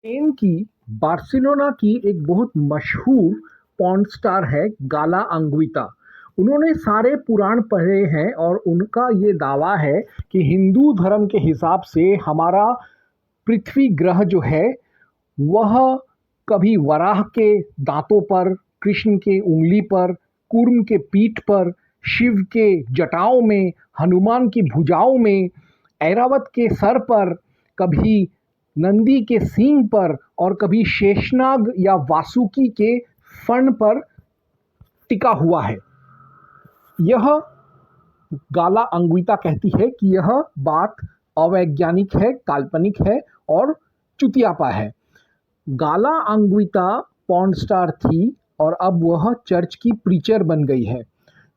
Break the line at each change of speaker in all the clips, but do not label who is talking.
Spain की Barcelona की एक बहुत मशहूर पॉर्न स्टार है गाला अंगुइता। उन्होंने सारे पुराण पढ़े हैं और उनका ये दावा है कि हिंदू धर्म के हिसाब से हमारा पृथ्वी ग्रह जो है वह कभी वराह के दांतों पर, कृष्ण के उंगली पर, कूर्म के पीठ पर, शिव के जटाओं में, हनुमान की भुजाओं में, ऐरावत के सर पर, कभी नंदी के सींग पर और कभी शेषनाग या वासुकी के फण पर टिका हुआ है। यह गाला अंगुइता कहती है कि यह बात अवैज्ञानिक है, काल्पनिक है और चुतियापा है। गाला अंगुइता पॉर्न स्टार थी और अब वह चर्च की प्रीचर बन गई है।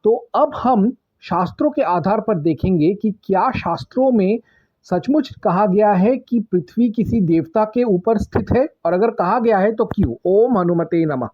तो अब हम शास्त्रों के आधार पर देखेंगे कि क्या शास्त्रों में सचमुच कहा गया है कि पृथ्वी किसी देवता के ऊपर स्थित है, और अगर कहा गया है तो क्यों। ओम हनुमते नमः।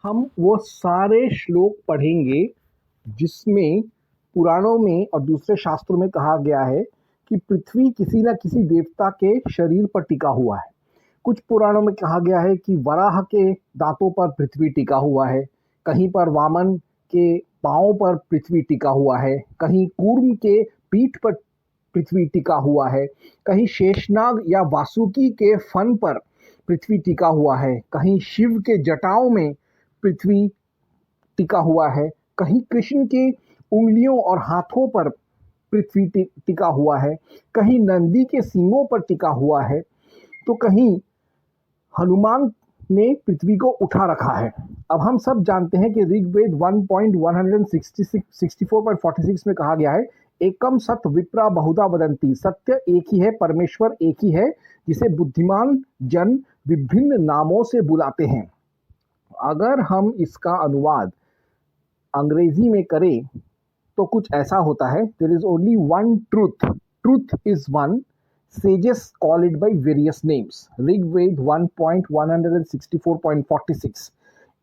हम वो सारे श्लोक पढ़ेंगे जिसमें पुराणों में और दूसरे शास्त्रों में कहा गया है कि पृथ्वी किसी न किसी देवता के शरीर पर टिका हुआ है। कुछ पुराणों में कहा गया है कि वराह के दांतों पर पृथ्वी टिका हुआ है, कहीं पर वामन के पाँव पर पृथ्वी टिका हुआ है, कहीं कूर्म के पीठ पर पृथ्वी टिका हुआ है, कहीं शेषनाग या वासुकी के फन पर पृथ्वी टिका हुआ है, कहीं शिव के जटाओं में पृथ्वी टिका हुआ है, कहीं कृष्ण के उंगलियों और हाथों पर पृथ्वी टिका हुआ है, कहीं नंदी के सींगों पर टिका हुआ है, तो कहीं हनुमान ने पृथ्वी को उठा रखा है। अब हम सब जानते हैं कि ऋग्वेद 1.166 में कहा गया है, एकम सत विप्रा बहुधा वदंती, सत्य एक ही है, परमेश्वर एक ही है, जिसे बुद्धिमान जन विभिन्न नामों से बुलाते हैं। अगर हम इसका अनुवाद अंग्रेजी में करें तो कुछ ऐसा होता है, there is only one truth, truth is one, sages call it by various names. Rigveda 1.164.46,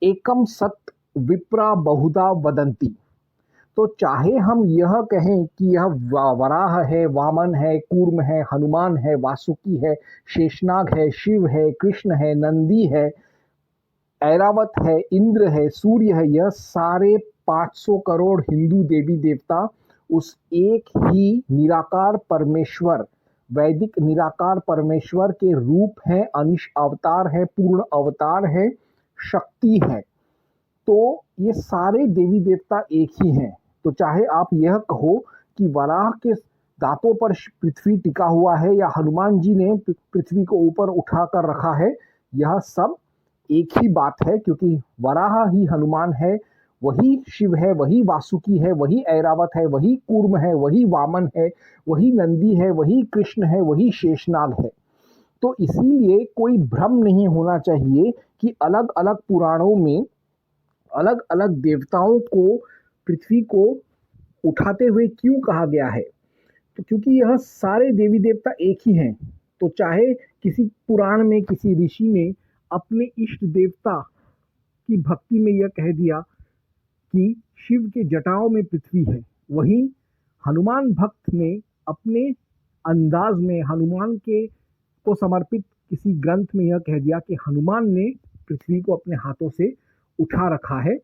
एकम सत विप्रा बहुधा वदंती। तो चाहे हम यह कहें कि यह वराह है, वामन है, कूर्म है, हनुमान है, वासुकी है, शेषनाग है, शिव है, कृष्ण है, नंदी है, ऐरावत है, इंद्र है, सूर्य है, यह सारे 500 करोड़ हिंदू देवी देवता उस एक ही निराकार परमेश्वर, वैदिक निराकार परमेश्वर के रूप हैं, अंश अवतार है, पूर्ण अवतार है, शक्ति है। तो ये सारे देवी देवता एक ही हैं। तो चाहे आप यह कहो कि वराह के दांतों पर पृथ्वी टिका हुआ है या हनुमान जी ने पृथ्वी को ऊपर उठा कर रखा है, यह सब एक ही बात है, क्योंकि वराह ही हनुमान है, वही शिव है, वही वासुकी है, वही ऐरावत है, वही कूर्म है, वही वामन है, वही नंदी है, वही कृष्ण है, वही शेषनाग है। तो इसीलिए कोई भ्रम नहीं होना चाहिए कि अलग अलग पुराणों में अलग अलग देवताओं को पृथ्वी को उठाते हुए क्यों कहा गया है। तो क्योंकि यह सारे देवी देवता एक ही हैं। तो चाहे किसी पुराण में किसी ऋषि ने अपने इष्ट देवता की भक्ति में यह कह दिया कि शिव के जटाओं में पृथ्वी है, वहीं हनुमान भक्त ने अपने अंदाज में हनुमान के को समर्पित किसी ग्रंथ में यह कह दिया कि हनुमान ने पृथ्वी को अपने हाथों से उठा रखा है।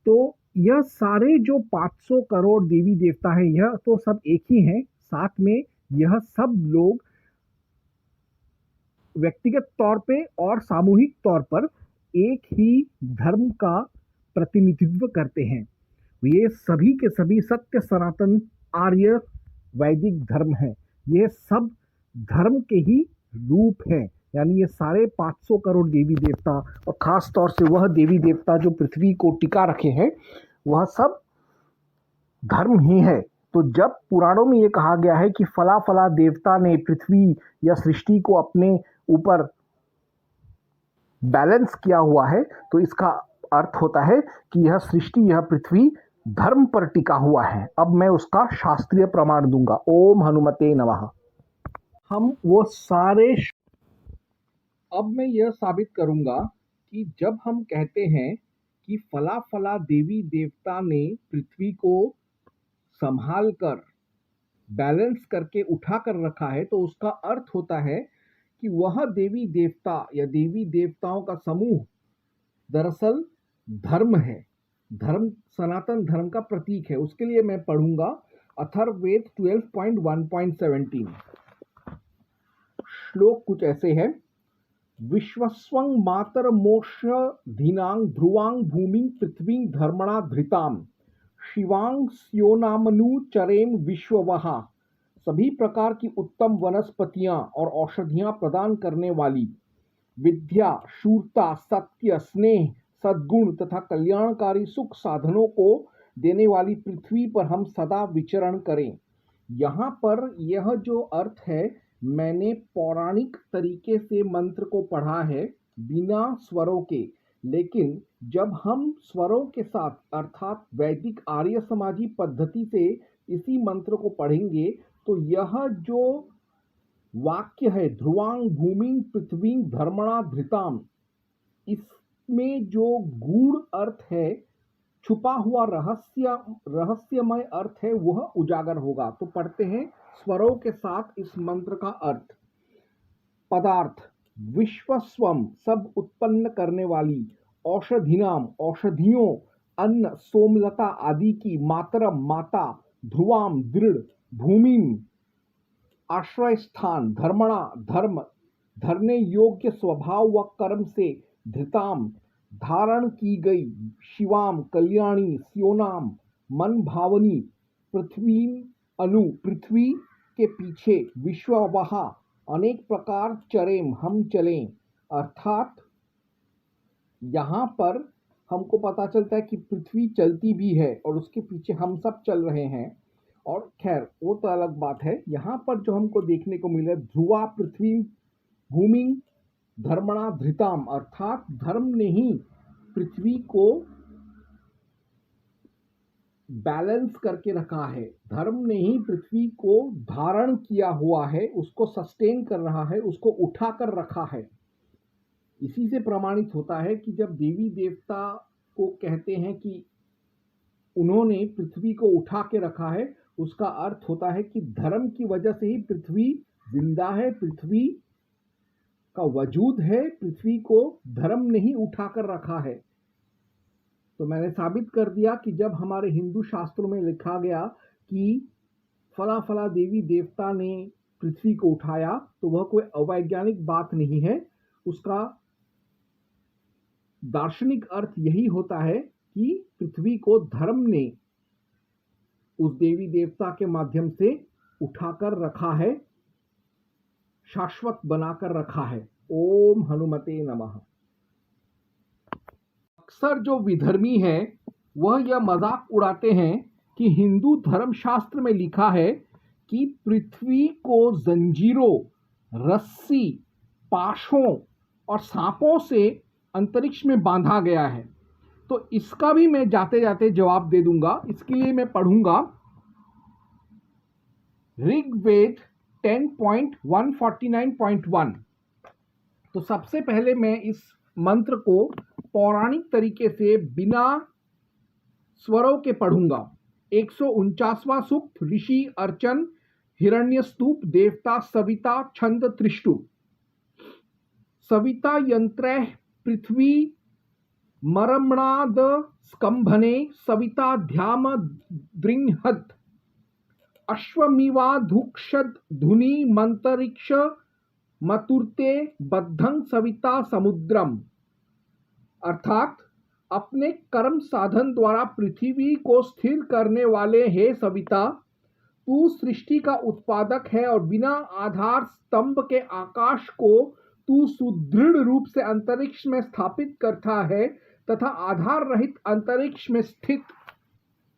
तो यह सारे जो 500 करोड़ देवी देवता हैं, यह तो सब एक ही हैं। साथ में यह सब लोग व्यक्तिगत तौर पे और सामूहिक तौर पर एक ही धर्म का प्रतिनिधित्व करते हैं। ये सभी के सभी सत्य सनातन आर्य वैदिक धर्म हैं। ये सब धर्म के ही रूप हैं। यानी ये सारे 500 करोड़ देवी देवता और खास तौर से वह देवी देवता जो पृथ्वी को टिका रखे हैं, वह सब धर्म ही है। तो जब पुराणों में ये कहा गया है कि फला फला देवता ने पृथ्वी या सृष्टि को अपने ऊपर बैलेंस किया हुआ है, तो इसका अर्थ होता है कि यह सृष्टि, यह पृथ्वी धर्म पर टिका हुआ है। अब मैं उसका शास्त्रीय प्रमाण दूंगा। ओम हनुमते नमः। हम वो सारे अब मैं यह साबित करूंगा कि जब हम कहते हैं कि फला फला देवी देवता ने पृथ्वी को संभाल कर बैलेंस करके उठा कर रखा है, तो उसका अर्थ होता है कि वह देवी देवता या देवी देवताओं का समूह दरअसल धर्म है। धर्म सनातन धर्म का प्रतीक है। उसके लिए मैं पढ़ूंगा अथर्ववेद 12.1.17। श्लोक कुछ ऐसे है। विश्वस्वं मातरमोषधीनां ध्रुवां भूमिं पृथ्वीं धर्मणा धृतां शिवां स्योनामनु चरेम विश्ववः। सभी प्रकार की उत्तम वनस्पतियां और औषधियां प्रदान करने वाली, विद्या, शूरता, सत्य, स्नेह, सद्गुण तथा कल्याणकारी सुख साधनों को देने वाली पृथ्वी पर हम सदा विचरण करें। यहाँ पर यह जो अर्थ है, मैंने पौराणिक तरीके से मंत्र को पढ़ा है बिना स्वरों के, लेकिन जब हम स्वरों के साथ अर्थात वैदिक आर्य समाजी पद्धति से इसी मंत्र को पढ़ेंगे, तो यह जो वाक्य है ध्रुवांग भूमिं पृथ्वीं धर्मणा धृताम, इसमें जो गूढ़ अर्थ है, छुपा हुआ रहस्यमय अर्थ है, वह उजागर होगा। तो पढ़ते हैं स्वरों के साथ इस मंत्र का अर्थ। पदार्थ, विश्वस्वम सब उत्पन्न करने वाली, औषधिनाम औषधियों, अन्न सोमलता आदि की, मातरम माता, ध्रुवाम दृढ़, भूमिम आश्रय स्थान, धर्मणा धर्म, धरने योग्य स्वभाव व कर्म से, धृताम धारण की गई, शिवाम कल्याणी, स्योनाम मन भावनी, पृथ्वी अनु पृथ्वी के पीछे, विश्ववहा अनेक प्रकार, चरेम हम चलें। अर्थात यहाँ पर हमको पता चलता है कि पृथ्वी चलती भी है और उसके पीछे हम सब चल रहे हैं। और खैर वो तो अलग बात है। यहाँ पर जो हमको देखने को मिले, ध्रुवा पृथ्वी भूमि धर्मणा धृताम, अर्थात धर्म ने ही पृथ्वी को बैलेंस करके रखा है, धर्म ने ही पृथ्वी को धारण किया हुआ है, उसको सस्टेन कर रहा है, उसको उठा कर रखा है। इसी से प्रमाणित होता है कि जब देवी देवता को कहते हैं कि उन्होंने पृथ्वी को उठा के रखा है, उसका अर्थ होता है कि धर्म की वजह से ही पृथ्वी जिंदा है, पृथ्वी का वजूद है, पृथ्वी को धर्म ने ही उठा कर रखा है। तो मैंने साबित कर दिया कि जब हमारे हिंदू शास्त्रों में लिखा गया कि फला फला देवी देवता ने पृथ्वी को उठाया, तो वह कोई अवैज्ञानिक बात नहीं है। उसका दार्शनिक अर्थ यही होता है कि पृथ्वी को धर्म ने उस देवी देवता के माध्यम से उठाकर रखा है, शाश्वत बनाकर रखा है। ओम हनुमते नमः। अक्सर जो विधर्मी हैं वह यह मजाक उड़ाते हैं कि हिंदू धर्मशास्त्र में लिखा है कि पृथ्वी को जंजीरों, रस्सी, पाशों और सांपों से अंतरिक्ष में बांधा गया है। तो इसका भी मैं जाते जाते जवाब दे दूंगा। इसके लिए मैं पढ़ूंगा ऋग्वेद 10.149.1। तो सबसे पहले मैं इस मंत्र को पौराणिक तरीके से बिना स्वरों के पढ़ूंगा। 149वां सूक्त, ऋषि अर्चन हिरण्यस्तूप देवता सविता छंद त्रिष्टु। सविता यंत्र पृथ्वी मरमणाद स्कंभने, सविता ध्याम दृंहत, अश्वमीवाधुक्षद धुनि मंतरिक्ष मतुर्ते बद्धं सविता समुद्रम। अर्थात अपने कर्म साधन द्वारा पृथ्वी को स्थिर करने वाले हे सविता, तू सृष्टि का उत्पादक है और बिना आधार स्तंभ के आकाश को तू सुदृढ़ रूप से अंतरिक्ष में स्थापित करता है तथा आधार रहित अंतरिक्ष में स्थित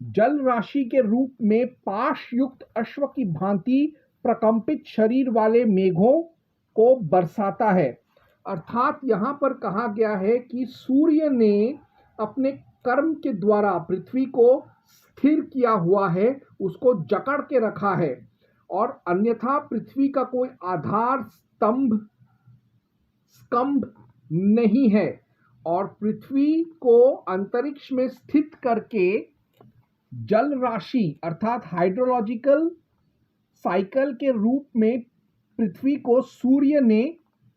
जल राशि के रूप में पाश युक्त अश्व की भांति प्रकंपित शरीर वाले मेघों को बरसाता है। अर्थात यहाँ पर कहा गया है कि सूर्य ने अपने कर्म के द्वारा पृथ्वी को स्थिर किया हुआ है, उसको जकड़ के रखा है, और अन्यथा पृथ्वी का कोई आधार स्तंभ नहीं है। और पृथ्वी को अंतरिक्ष में स्थित करके जल राशि अर्थात हाइड्रोलॉजिकल साइकिल के रूप में पृथ्वी को सूर्य ने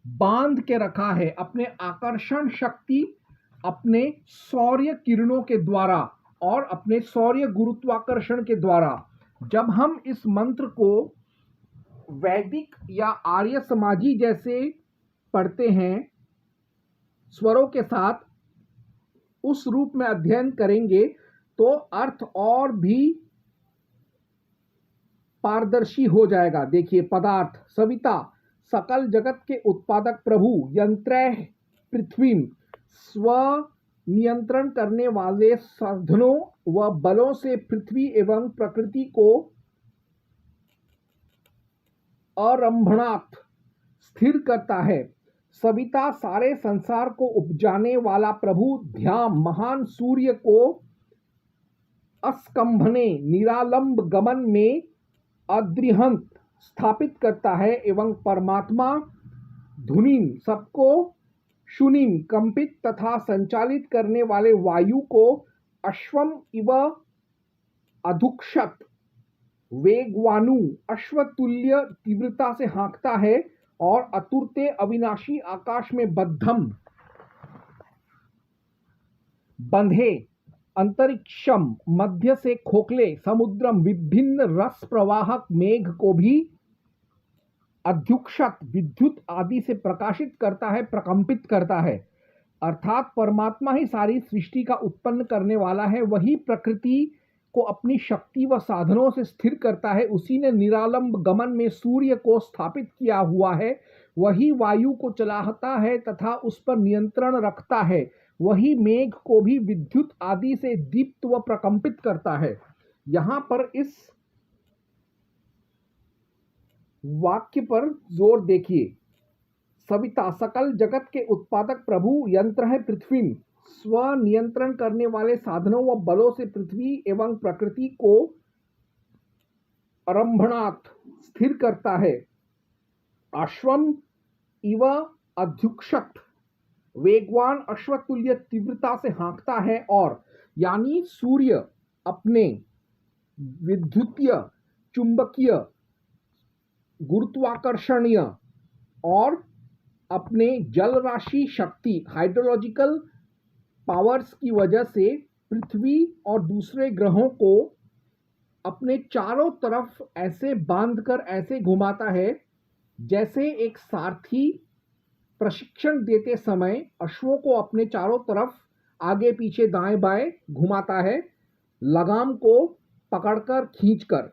बांध के रखा है अपने आकर्षण शक्ति, अपने सौर्य किरणों के द्वारा और अपने सौर्य गुरुत्वाकर्षण के द्वारा। जब हम इस मंत्र को वैदिक या आर्य समाजी जैसे पढ़ते हैं स्वरों के साथ, उस रूप में अध्ययन करेंगे तो अर्थ और भी पारदर्शी हो जाएगा। देखिए, पदार्थ सविता सकल जगत के उत्पादक प्रभु यंत्रैः पृथ्वीं स्व नियंत्रण करने वाले साधनों व बलों से पृथ्वी एवं प्रकृति को आरंभणात् स्थिर करता है। सविता सारे संसार को उपजाने वाला प्रभु ध्यान महान सूर्य को अस्कंभने निरालंब गमन में अद्रिहंत स्थापित करता है एवं परमात्मा धुनीम सबको शुनिम कंपित तथा संचालित करने वाले वायु को अश्वम इव अधुक्षत वेगवानु अश्वतुल्य तीव्रता से हाँकता है और अतुरते अविनाशी आकाश में बंधे अंतरिक्षम मध्य से खोखले समुद्रम विभिन्न रस प्रवाहक मेघ को भी अध्युक्षत विद्युत आदि से प्रकाशित करता है, प्रकंपित करता है। अर्थात परमात्मा ही सारी सृष्टि का उत्पन्न करने वाला है, वही प्रकृति को अपनी शक्ति व साधनों से स्थिर करता है। उसी ने निरालंब गमन में सूर्य को स्थापित किया हुआ है, वही वायु को चलाता है तथा उस पर नियंत्रण रखता है, वही मेघ को भी विद्युत आदि से दीप्त व प्रकंपित करता है। यहां पर इस वाक्य पर जोर देखिए। सविता सकल जगत के उत्पादक प्रभु यंत्र है पृथ्वी, स्व नियंत्रण करने वाले साधनों व बलों से पृथ्वी एवं प्रकृति को आरंभणात् स्थिर करता है। अश्वम इव अध्युक्षत वेगवान अश्वतुल्य तीव्रता से हाँकता है, और यानी सूर्य अपने विद्युतीय, चुंबकीय, गुरुत्वाकर्षणीय और अपने जल राशि शक्ति हाइड्रोलॉजिकल पावर्स की वजह से पृथ्वी और दूसरे ग्रहों को अपने चारों तरफ ऐसे बांधकर ऐसे घुमाता है जैसे एक सारथी प्रशिक्षण देते समय अश्वों को अपने चारों तरफ आगे पीछे दाएं बाएं घुमाता है, लगाम को पकड़कर खींचकर।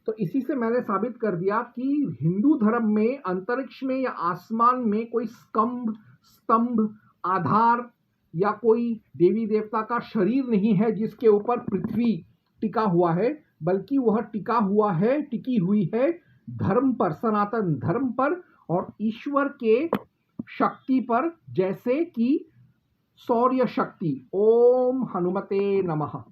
तो इसी से मैंने साबित कर दिया कि हिंदू धर्म में अंतरिक्ष में या आसमान में कोई स्तंभ आधार या कोई देवी देवता का शरीर नहीं है जिसके ऊपर पृथ्वी टिका हुआ है, बल्कि वह टिकी हुई है धर्म पर, सनातन धर्म पर और ईश्वर के शक्ति पर, जैसे कि सौर्य शक्ति। ओम हनुमते नमः।